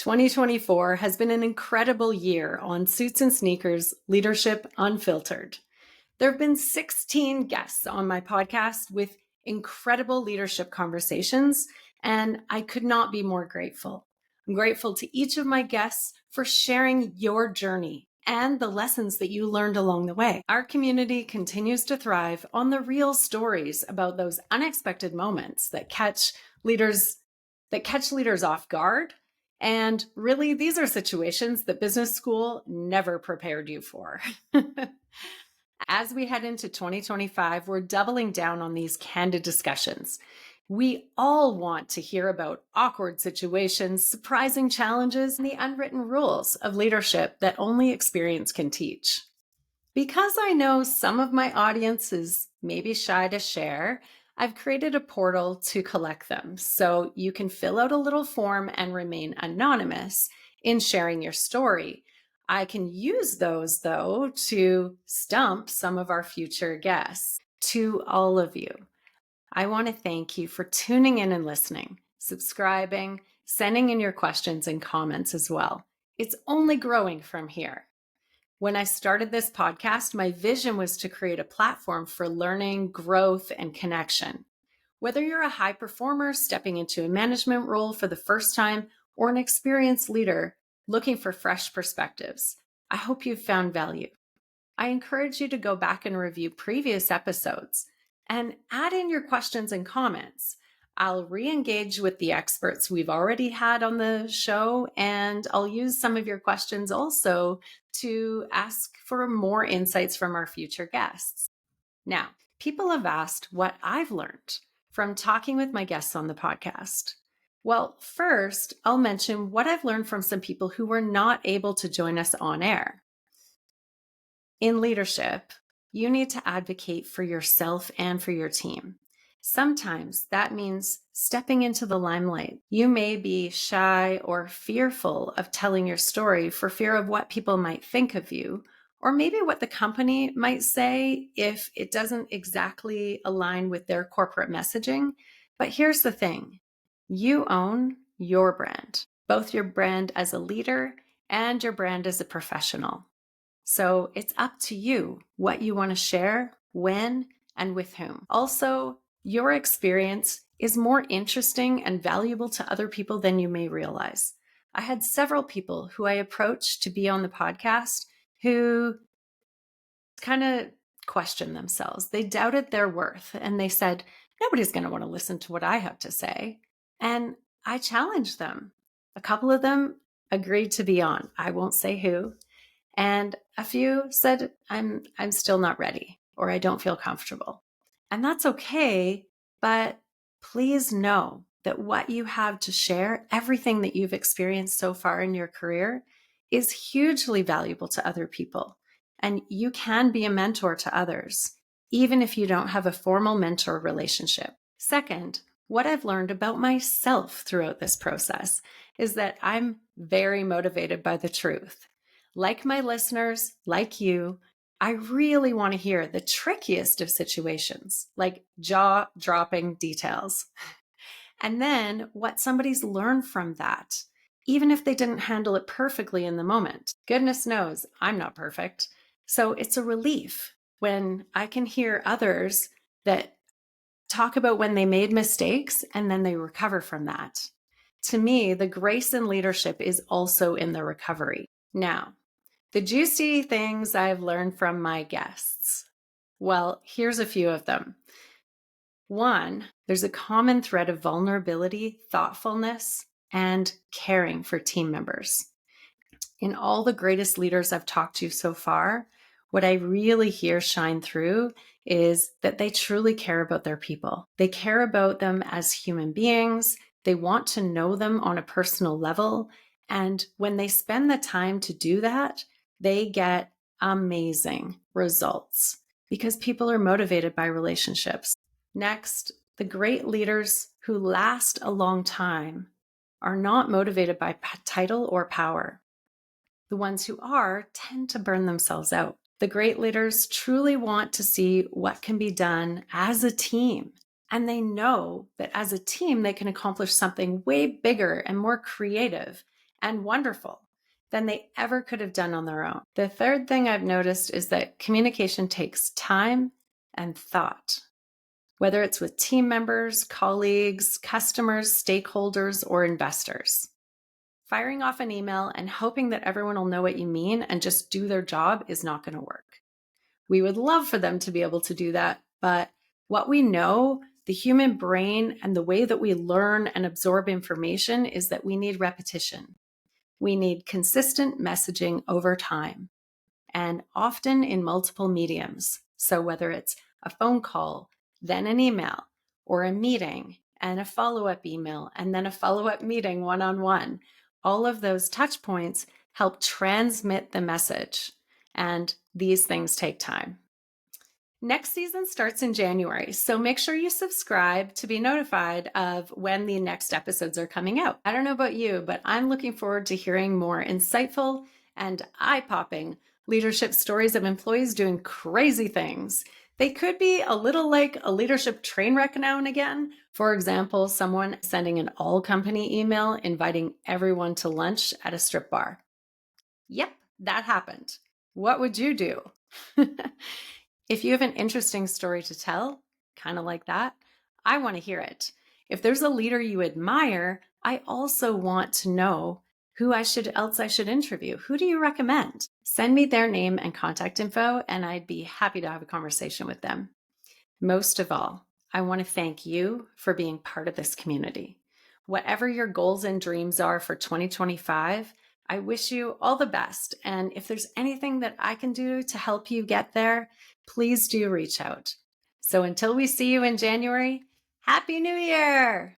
2024 has been an incredible year on Suits and Sneakers Leadership Unfiltered. There have been 16 guests on my podcast with incredible leadership conversations, and I could not be more grateful. I'm grateful to each of my guests for sharing your journey and the lessons that you learned along the way. Our community continues to thrive on the real stories about those unexpected moments that catch leaders off guard. And really, these are situations that business school never prepared you for. As we head into 2025, we're doubling down on these candid discussions. We all want to hear about awkward situations, surprising challenges, and the unwritten rules of leadership that only experience can teach. Because I know some of my audience is maybe shy to share, I've created a portal to collect them. So you can fill out a little form and remain anonymous in sharing your story. I can use those, though, to stump some of our future guests. To all of you, I want to thank you for tuning in and listening, subscribing, sending in your questions and comments as well. It's only growing from here. When I started this podcast, my vision was to create a platform for learning, growth, and connection. Whether you're a high performer stepping into a management role for the first time or an experienced leader looking for fresh perspectives, I hope you've found value. I encourage you to go back and review previous episodes and add in your questions and comments. I'll re-engage with the experts we've already had on the show, and I'll use some of your questions also to ask for more insights from our future guests. Now, people have asked what I've learned from talking with my guests on the podcast. Well, first, I'll mention what I've learned from some people who were not able to join us on air. In leadership, you need to advocate for yourself and for your team. Sometimes that means stepping into the limelight. You may be shy or fearful of telling your story for fear of what people might think of you, or maybe what the company might say if it doesn't exactly align with their corporate messaging. But here's the thing. You own your brand, both your brand as a leader and your brand as a professional. So it's up to you what you want to share, when, and with whom. Also, your experience is more interesting and valuable to other people than you may realize. I had several people who I approached to be on the podcast who kind of questioned themselves. They doubted their worth and they said, nobody's going to want to listen to what I have to say. And I challenged them. A couple of them agreed to be on. I won't say who. And a few said, I'm still not ready, or I don't feel comfortable. And that's okay, but please know that what you have to share, everything that you've experienced so far in your career, is hugely valuable to other people. And you can be a mentor to others, even if you don't have a formal mentor relationship. Second, what I've learned about myself throughout this process is that I'm very motivated by the truth. Like my listeners, like you, I really want to hear the trickiest of situations, like jaw-dropping details. And then what somebody's learned from that, even if they didn't handle it perfectly in the moment. Goodness knows I'm not perfect. So it's a relief when I can hear others that talk about when they made mistakes and then they recover from that. To me, the grace in leadership is also in the recovery. Now, the juicy things I've learned from my guests. Well, here's a few of them. One, there's a common thread of vulnerability, thoughtfulness, and caring for team members. In all the greatest leaders I've talked to so far, what I really hear shine through is that they truly care about their people. They care about them as human beings. They want to know them on a personal level. And when they spend the time to do that, they get amazing results because people are motivated by relationships. Next, the great leaders who last a long time are not motivated by title or power. The ones who are tend to burn themselves out. The great leaders truly want to see what can be done as a team. And they know that as a team, they can accomplish something way bigger and more creative and wonderful than they ever could have done on their own. The third thing I've noticed is that communication takes time and thought. Whether it's with team members, colleagues, customers, stakeholders, or investors. Firing off an email and hoping that everyone will know what you mean and just do their job is not going to work. We would love for them to be able to do that, but what we know, the human brain and the way that we learn and absorb information is that we need repetition. We need consistent messaging over time and often in multiple mediums. So whether it's a phone call, then an email, or a meeting and a follow-up email, and then a follow-up meeting one-on-one, all of those touch points help transmit the message. And these things take time. Next season starts in January, so make sure you subscribe to be notified of when the next episodes are coming out. I don't know about you, but I'm looking forward to hearing more insightful and eye-popping leadership stories of employees doing crazy things. They could be a little like a leadership train wreck now and again. For example, someone sending an all-company email inviting everyone to lunch at a strip bar. Yep, that happened. What would you do? If you have an interesting story to tell, kind of like that, I want to hear it. If there's a leader you admire, I also want to know who I should interview. Who do you recommend? Send me their name and contact info, and I'd be happy to have a conversation with them. Most of all, I want to thank you for being part of this community. Whatever your goals and dreams are for 2025, I wish you all the best. And if there's anything that I can do to help you get there, please do reach out. So until we see you in January, Happy New Year!